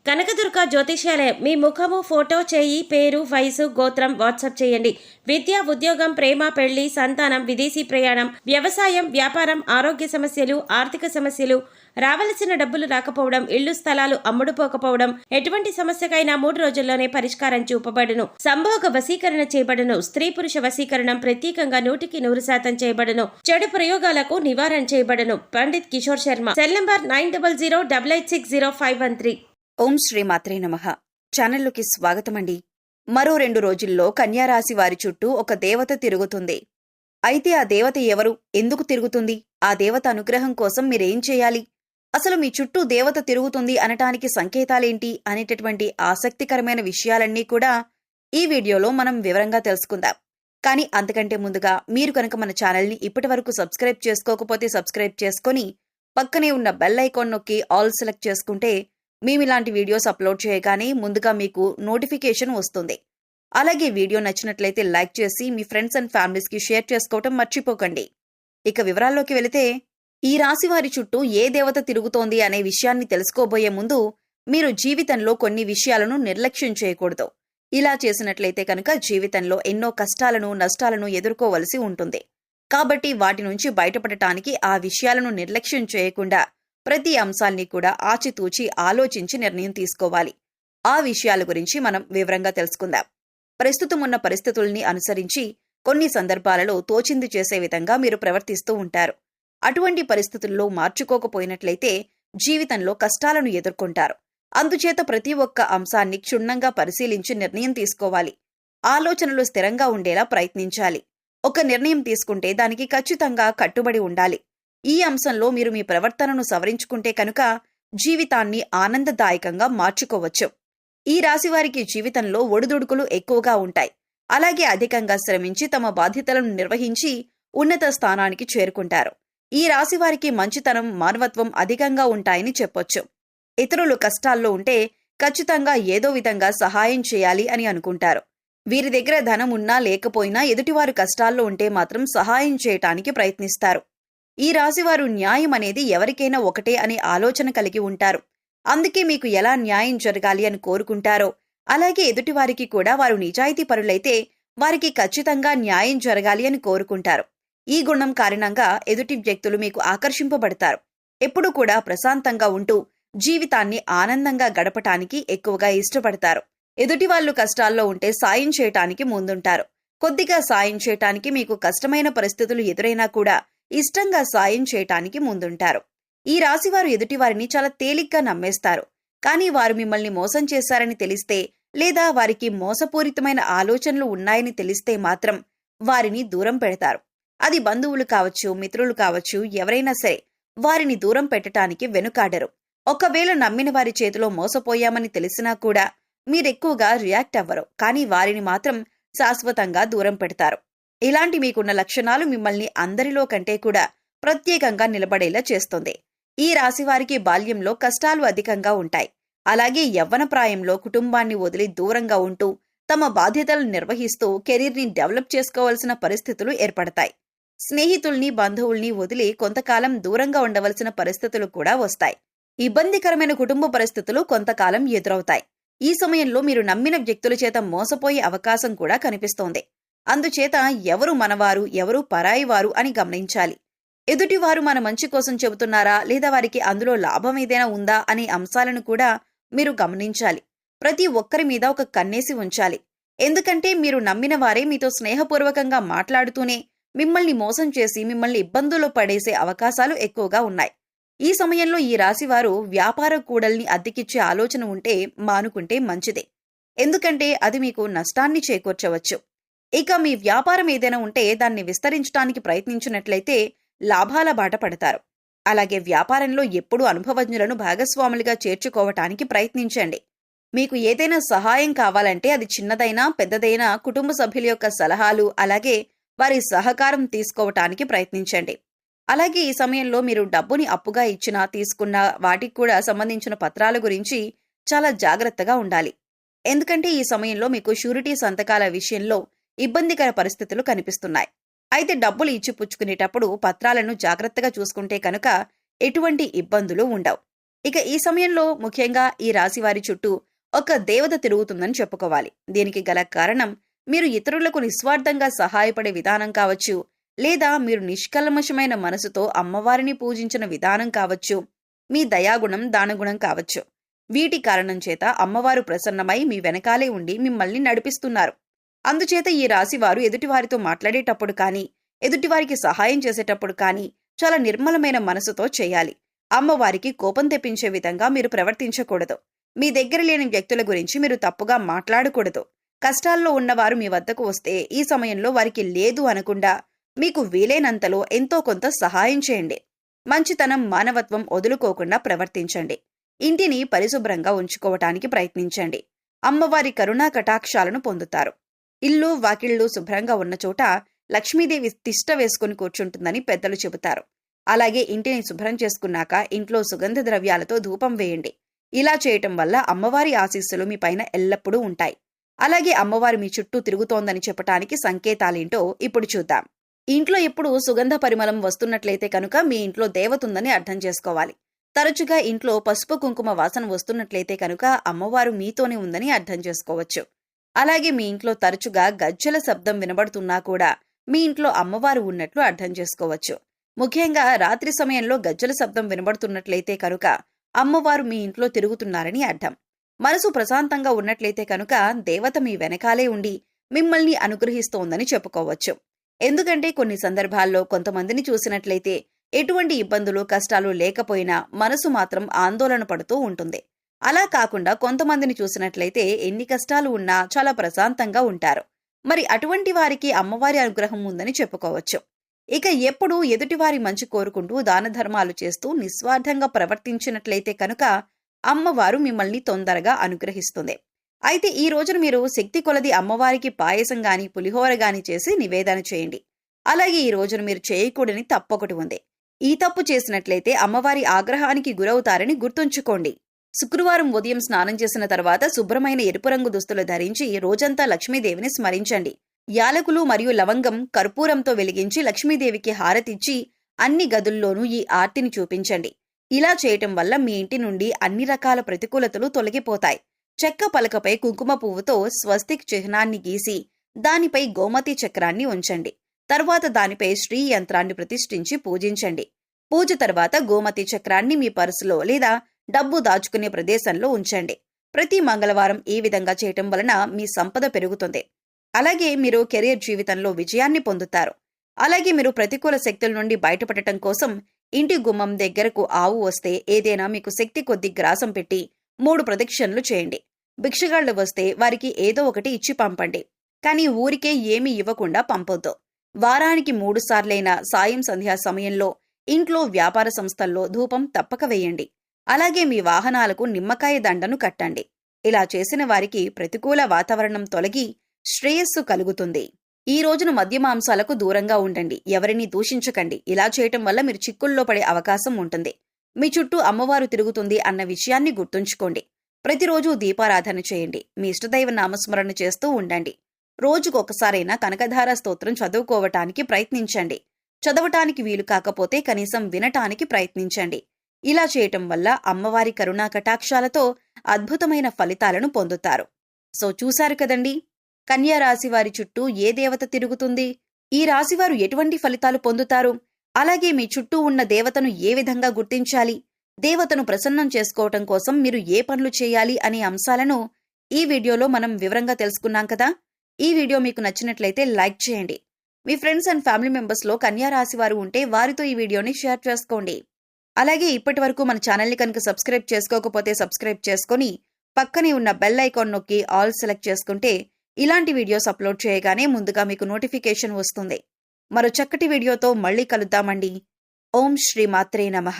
కనకదుర్గ జ్యోతిష్యాలయం. మీ ముఖము, ఫోటో, చేయి, పేరు, వయసు, గోత్రం వాట్సాప్ చేయండి. విద్య, ఉద్యోగం, ప్రేమ, పెళ్లి, సంతానం, విదేశీ ప్రయాణం, వ్యవసాయం, వ్యాపారం, ఆరోగ్య సమస్యలు, ఆర్థిక సమస్యలు, రావలసిన డబ్బులు రాకపోవడం, ఇళ్లు స్థలాలు అమ్ముడుపోకపోవడం, ఎటువంటి సమస్యకైనా 3 రోజుల్లోనే పరిష్కారం చూపబడును. సంభోగ వశీకరణ చేయబడును. స్త్రీ పురుష వశీకరణం ప్రత్యేకంగా 100% చేయబడును. చెడు ప్రయోగాలకు నివారణ చేయబడును. పండిత్ కిషోర్ శర్మ. Cell number 9008860513. ఓం శ్రీ మాత్రే నమః. ఛానల్లోకి స్వాగతమండి. మరో 2 రోజుల్లో కన్యారాశి వారి చుట్టూ ఒక దేవత తిరుగుతుంది. అయితే ఆ దేవత ఎవరు, ఎందుకు తిరుగుతుంది, ఆ దేవత అనుగ్రహం కోసం మీరేం చేయాలి, అసలు మీ చుట్టూ దేవత తిరుగుతుంది అనటానికి సంకేతాలేంటి అనేటటువంటి ఆసక్తికరమైన విషయాలన్నీ కూడా ఈ వీడియోలో మనం వివరంగా తెలుసుకుందాం. కానీ అంతకంటే ముందుగా మీరు కనుక మన ఛానల్ని ఇప్పటివరకు సబ్స్క్రైబ్ చేసుకోకపోతే సబ్స్క్రైబ్ చేసుకొని పక్కనే ఉన్న బెల్ ఐకాన్ నొక్కి ఆల్ సెలెక్ట్ చేసుకుంటే మేమిలాంటి వీడియోస్ అప్లోడ్ చేయగానే ముందుగా మీకు నోటిఫికేషన్ వస్తుంది. అలాగే వీడియో నచ్చినట్లయితే లైక్ చేసి మీ ఫ్రెండ్స్ అండ్ ఫ్యామిలీస్కి షేర్ చేసుకోవటం మర్చిపోకండి. ఇక వివరాల్లోకి వెళితే, ఈ రాశి వారి చుట్టూ ఏ దేవత తిరుగుతోంది అనే విషయాన్ని తెలుసుకోబోయే ముందు మీరు జీవితంలో కొన్ని విషయాలను నిర్లక్ష్యం చేయకూడదు. ఇలా చేసినట్లయితే కనుక జీవితంలో ఎన్నో కష్టాలను, నష్టాలను ఎదుర్కోవలసి ఉంటుంది. కాబట్టి వాటి నుంచి బయటపడటానికి ఆ విషయాలను నిర్లక్ష్యం చేయకుండా ప్రతి అంశాల్ని కూడా ఆచితూచి ఆలోచించి నిర్ణయం తీసుకోవాలి. ఆ విషయాల గురించి మనం వివరంగా తెలుసుకుందాం. ప్రస్తుతం ఉన్న పరిస్థితుల్ని అనుసరించి కొన్ని సందర్భాలలో తోచింది చేసే విధంగా మీరు ప్రవర్తిస్తూ ఉంటారు. అటువంటి పరిస్థితుల్లో మార్చుకోకపోయినట్లయితే జీవితంలో కష్టాలను ఎదుర్కొంటారు. అందుచేత ప్రతి ఒక్క అంశాన్ని క్షుణ్ణంగా పరిశీలించి నిర్ణయం తీసుకోవాలి. ఆలోచనలు స్థిరంగా ఉండేలా ప్రయత్నించాలి. ఒక నిర్ణయం తీసుకుంటే దానికి ఖచ్చితంగా కట్టుబడి ఉండాలి. ఈ అంశంలో మీరు మీ ప్రవర్తనను సవరించుకుంటే కనుక జీవితాన్ని ఆనందదాయకంగా మార్చుకోవచ్చు. ఈ రాశివారికి జీవితంలో ఒడిదుడుకులు ఎక్కువగా ఉంటాయి. అలాగే అధికంగా శ్రమించి తమ బాధ్యతలను నిర్వహించి ఉన్నత స్థానానికి చేరుకుంటారు. ఈ రాశివారికి మంచితనం, మానవత్వం అధికంగా ఉంటాయని చెప్పొచ్చు. ఇతరులు కష్టాల్లో ఉంటే ఖచ్చితంగా ఏదో విధంగా సహాయం చేయాలి అని అనుకుంటారు. వీరి దగ్గర ధనం ఉన్నా లేకపోయినా ఎదుటివారు కష్టాల్లో ఉంటే మాత్రం సహాయం చేయటానికి ప్రయత్నిస్తారు. ఈ రాశివారు న్యాయం అనేది ఎవరికైనా ఒకటే అనే ఆలోచన కలిగి ఉంటారు. అందుకే మీకు ఎలా న్యాయం జరగాలి అని కోరుకుంటారో అలాగే ఎదుటివారికి కూడా వారు నిజాయితీ పరులైతే వారికి ఖచ్చితంగా న్యాయం జరగాలి అని కోరుకుంటారు. ఈ గుణం కారణంగా ఎదుటి వ్యక్తులు మీకు ఆకర్షింపబడతారు. ఎప్పుడూ కూడా ప్రశాంతంగా ఉంటూ జీవితాన్ని ఆనందంగా గడపటానికి ఎక్కువగా ఇష్టపడతారు. ఎదుటివాళ్లు కష్టాల్లో ఉంటే సాయం చేయటానికి ముందుంటారు. కొద్దిగా సాయం చేయటానికి మీకు కష్టమైన పరిస్థితులు ఎదురైనా కూడా ఇష్టంగా సాయం చేయటానికి ముందుంటారు. ఈ రాశివారు ఎదుటివారిని చాలా తేలిగ్గా నమ్మేస్తారు. కానీ వారు మిమ్మల్ని మోసం చేశారని తెలిస్తే లేదా వారికి మోసపూరితమైన ఆలోచనలు ఉన్నాయని తెలిస్తే మాత్రం వారిని దూరం పెడతారు. అది బంధువులు కావచ్చు, మిత్రులు కావచ్చు, ఎవరైనా సరే వారిని దూరం పెట్టడానికి వెనుకాడరు. ఒకవేళ నమ్మిన వారి చేతిలో మోసపోయామని తెలిసినా కూడా మీరెక్కువగా రియాక్ట్ అవ్వరు. కానీ వారిని మాత్రం శాశ్వతంగా దూరం పెడతారు. ఇలాంటి మీకున్న లక్షణాలు మిమ్మల్ని అందరిలో కంటే కూడా ప్రత్యేకంగా నిలబడేలా చేస్తుంది. ఈ రాశివారికి బాల్యంలో కష్టాలు అధికంగా ఉంటాయి. అలాగే యవ్వన ప్రాయంలో కుటుంబాన్ని వదిలి దూరంగా ఉంటూ తమ బాధ్యతలను నిర్వహిస్తూ కెరీర్ని డెవలప్ చేసుకోవాల్సిన పరిస్థితులు ఏర్పడతాయి. స్నేహితుల్ని, బంధువుల్ని వదిలి కొంతకాలం దూరంగా ఉండవలసిన పరిస్థితులు కూడా వస్తాయి. ఇబ్బందికరమైన కుటుంబ పరిస్థితులు కొంతకాలం ఎదురవుతాయి. ఈ సమయంలో మీరు నమ్మిన వ్యక్తుల చేత మోసపోయే అవకాశం కూడా కనిపిస్తోంది. అందుచేత ఎవరు మనవారు, ఎవరు పరాయివారు అని గమనించాలి. ఎదుటివారు మన మంచి కోసం చెబుతున్నారా లేదా వారికి అందులో లాభం ఏదైనా ఉందా అనే అంశాలను కూడా మీరు గమనించాలి. ప్రతి ఒక్కరి మీద ఒక కన్నేసి ఉంచాలి. ఎందుకంటే మీరు నమ్మిన వారే మీతో స్నేహపూర్వకంగా మాట్లాడుతూనే మిమ్మల్ని మోసం చేసి మిమ్మల్ని ఇబ్బందుల్లో పడేసే అవకాశాలు ఎక్కువగా ఉన్నాయి. ఈ సమయంలో ఈ రాశివారు వ్యాపార కూడల్ని అద్దెకిచ్చే ఆలోచన ఉంటే మానుకుంటే మంచిదే. ఎందుకంటే అది మీకు నష్టాన్ని చేకూర్చవచ్చు. ఇక మీ వ్యాపారం ఏదైనా ఉంటే దాన్ని విస్తరించడానికి ప్రయత్నించినట్లయితే లాభాల బాట పడతారు. అలాగే వ్యాపారంలో ఎప్పుడూ అనుభవజ్ఞులను భాగస్వాములుగా చేర్చుకోవటానికి ప్రయత్నించండి. మీకు ఏదైనా సహాయం కావాలంటే అది చిన్నదైనా పెద్దదైనా కుటుంబ సభ్యుల యొక్క సలహాలు అలాగే వారి సహకారం తీసుకోవటానికి ప్రయత్నించండి. అలాగే ఈ సమయంలో మీరు డబ్బుని అప్పుగా ఇచ్చినా తీసుకున్న వాటికి కూడా సంబంధించిన పత్రాల గురించి చాలా జాగ్రత్తగా ఉండాలి. ఎందుకంటే ఈ సమయంలో మీకు షూరిటీ సంతకాల విషయంలో ఇబ్బందికర పరిస్థితులు కనిపిస్తున్నాయి. అయితే డబ్బులు ఇచ్చిపుచ్చుకునేటప్పుడు పత్రాలను జాగ్రత్తగా చూసుకుంటే కనుక ఎటువంటి ఇబ్బందులు ఉండవు. ఇక ఈ సమయంలో ముఖ్యంగా ఈ రాశి వారి చుట్టూ ఒక దేవత తిరుగుతుందని చెప్పుకోవాలి. దీనికి గల కారణం మీరు ఇతరులకు నిస్వార్థంగా సహాయపడే విధానం కావచ్చు, లేదా మీరు నిష్కల్మషమైన మనసుతో అమ్మవారిని పూజించిన విధానం కావచ్చు, మీ దయాగుణం దానగుణం కావచ్చు. వీటి కారణం చేత అమ్మవారు ప్రసన్నమై మీ వెనకాలే ఉండి మిమ్మల్ని నడిపిస్తున్నారు. అందుచేత ఈ రాశివారు ఎదుటివారితో మాట్లాడేటప్పుడు కానీ, ఎదుటివారికి సహాయం చేసేటప్పుడు కానీ చాలా నిర్మలమైన మనసుతో చేయాలి. అమ్మవారికి కోపం తెప్పించే విధంగా మీరు ప్రవర్తించకూడదు. మీ దగ్గర లేని వ్యక్తుల గురించి మీరు తప్పుగా మాట్లాడకూడదు. కష్టాల్లో ఉన్నవారు మీ వద్దకు వస్తే ఈ సమయంలో వారికి లేదు అనకుండా మీకు వీలైనంతలో ఎంతో కొంత సహాయం చేయండి. మంచితనం, మానవత్వం వదులుకోకుండా ప్రవర్తించండి. ఇంటిని పరిశుభ్రంగా ఉంచుకోవటానికి ప్రయత్నించండి. అమ్మవారి కరుణా కటాక్షాలను పొందుతారు. ఇల్లు వాకిళ్లు శుభ్రంగా ఉన్న చోట లక్ష్మీదేవి తిష్ట వేసుకుని కూర్చుంటుందని పెద్దలు చెబుతారు. అలాగే ఇంటిని శుభ్రం చేసుకున్నాక ఇంట్లో సుగంధ ద్రవ్యాలతో ధూపం వేయండి. ఇలా చేయటం వల్ల అమ్మవారి ఆశీస్సులు మీ పైన ఎల్లప్పుడూ ఉంటాయి. అలాగే అమ్మవారు మీ చుట్టూ తిరుగుతోందని చెప్పటానికి సంకేతాలేంటో ఇప్పుడు చూద్దాం. ఇంట్లో ఎప్పుడు సుగంధ పరిమళం వస్తున్నట్లయితే కనుక మీ ఇంట్లో దేవతుందని అర్థం చేసుకోవాలి. తరచుగా ఇంట్లో పసుపు కుంకుమ వాసన వస్తున్నట్లయితే కనుక అమ్మవారు మీతోనే ఉందని అర్థం చేసుకోవచ్చు. అలాగే మీ ఇంట్లో తరచుగా గజ్జల శబ్దం వినబడుతున్నా కూడా మీ ఇంట్లో అమ్మవారు ఉన్నట్లు అర్థం చేసుకోవచ్చు. ముఖ్యంగా రాత్రి సమయంలో గజ్జల శబ్దం వినబడుతున్నట్లయితే కనుక అమ్మవారు మీ ఇంట్లో తిరుగుతున్నారని అర్థం. మనసు ప్రశాంతంగా ఉన్నట్లయితే కనుక దేవత మీ వెనకాలే ఉండి మిమ్మల్ని అనుగ్రహిస్తోందని చెప్పుకోవచ్చు. ఎందుకంటే కొన్ని సందర్భాల్లో కొంతమందిని చూసినట్లయితే ఎటువంటి ఇబ్బందులు కష్టాలు లేకపోయినా మనసు మాత్రం ఆందోళన పడుతూ ఉంటుంది. అలా కాకుండా కొంతమందిని చూసినట్లయితే ఎన్ని కష్టాలు ఉన్నా చాలా ప్రశాంతంగా ఉంటారు. మరి అటువంటి వారికి అమ్మవారి అనుగ్రహం ఉందని చెప్పుకోవచ్చు. ఇక ఎప్పుడూ ఎదుటివారి మంచి కోరుకుంటూ దాన ధర్మాలు చేస్తూ నిస్వార్థంగా ప్రవర్తించినట్లయితే కనుక అమ్మవారు మిమ్మల్ని తొందరగా అనుగ్రహిస్తుంది. అయితే ఈ రోజున మీరు శక్తి కొలది అమ్మవారికి పాయసం గాని పులిహోర గాని చేసి నివేదన చేయండి. అలాగే ఈ రోజున మీరు చేయకూడని తప్పొకటి ఉంది. ఈ తప్పు చేసినట్లయితే అమ్మవారి ఆగ్రహానికి గురవుతారని గుర్తుంచుకోండి. శుక్రవారం ఉదయం స్నానం చేసిన తర్వాత శుభ్రమైన ఎరుపు రంగు దుస్తులు ధరించి రోజంతా లక్ష్మీదేవిని స్మరించండి. యాలకులు మరియు లవంగం కర్పూరంతో వెలిగించి లక్ష్మీదేవికి హారతిచ్చి అన్ని గదుల్లోనూ ఈ ఆర్తిని చూపించండి. ఇలా చేయటం వల్ల మీ ఇంటి నుండి అన్ని రకాల ప్రతికూలతలు తొలగిపోతాయి. చెక్క పలకపై కుంకుమ పువ్వుతో స్వస్తిక్ చిహ్నాన్ని గీసి దానిపై గోమతి చక్రాన్ని ఉంచండి. తర్వాత దానిపై శ్రీ యంత్రాన్ని ప్రతిష్ఠించి పూజించండి. పూజ తర్వాత గోమతి చక్రాన్ని మీ పర్సులో లేదా డబ్బు దాచుకునే ప్రదేశంలో ఉంచండి. ప్రతి మంగళవారం ఈ విధంగా చేయటం వలన మీ సంపద పెరుగుతుంది. అలాగే మీరు కెరీర్ జీవితంలో విజయాన్ని పొందుతారు. అలాగే మీరు ప్రతికూల శక్తుల నుండి బయటపడటం కోసం ఇంటి గుమ్మం దగ్గరకు ఆవు వస్తే ఏదైనా మీకు శక్తి కొద్ది గ్రాసం పెట్టి 3 ప్రదక్షిణలు చేయండి. భిక్షగాళ్లు వస్తే వారికి ఏదో ఒకటి ఇచ్చి పంపండి. కానీ ఊరికే ఏమీ ఇవ్వకుండా పంపొద్దు. వారానికి 3 సార్లైనా సాయం సంధ్యా సమయంలో ఇంట్లో వ్యాపార సంస్థల్లో ధూపం తప్పక వేయండి. అలాగే మీ వాహనాలకు నిమ్మకాయ దండను కట్టండి. ఇలా చేసిన వారికి ప్రతికూల వాతావరణం తొలగి శ్రేయస్సు కలుగుతుంది. ఈ రోజున మద్య మాంసాలకు దూరంగా ఉండండి. ఎవరిని దూషించకండి. ఇలా చేయటం వల్ల మీరు చిక్కుల్లో పడే అవకాశం ఉంటుంది. మీ చుట్టూ అమ్మవారు తిరుగుతుంది అన్న విషయాన్ని గుర్తుంచుకోండి. ప్రతిరోజు దీపారాధన చేయండి. మీ ఇష్టదైవ నామస్మరణ చేస్తూ ఉండండి. రోజుకొకసారైనా కనకధార స్తోత్రం చదువుకోవటానికి ప్రయత్నించండి. చదవటానికి వీలు కాకపోతే కనీసం వినటానికి ప్రయత్నించండి. ఇలా చేయటం వల్ల అమ్మవారి కరుణా కటాక్షాలతో అద్భుతమైన ఫలితాలను పొందుతారు. సో చూశారు కదండి, కన్యా రాశి వారి చుట్టూ ఏ దేవత తిరుగుతుంది, ఈ రాశివారు ఎటువంటి ఫలితాలు పొందుతారు, అలాగే మీ చుట్టూ ఉన్న దేవతను ఏ విధంగా గుర్తించాలి, దేవతను ప్రసన్నం చేసుకోవటం కోసం మీరు ఏ పనులు చేయాలి అనే అంశాలను ఈ వీడియోలో మనం వివరంగా తెలుసుకున్నాం కదా. ఈ వీడియో మీకు నచ్చినట్లయితే లైక్ చేయండి. మీ ఫ్రెండ్స్ అండ్ ఫ్యామిలీ మెంబర్స్లో కన్యా రాశి వారు ఉంటే వారితో ఈ వీడియోని షేర్ చేసుకోండి. అలాగే ఇప్పటి వరకు మన ఛానల్ని కనుక సబ్స్క్రైబ్ చేసుకోకపోతే సబ్స్క్రైబ్ చేసుకొని పక్కనే ఉన్న బెల్ ఐకాన్ నొక్కి ఆల్ సెలెక్ట్ చేసుకుంటే ఇలాంటి వీడియోస్ అప్లోడ్ చేయగానే ముందుగా మీకు నోటిఫికేషన్ వస్తుంది. మరో చక్కటి వీడియోతో మళ్ళీ కలుద్దామండి. ఓం శ్రీ మాత్రే నమః.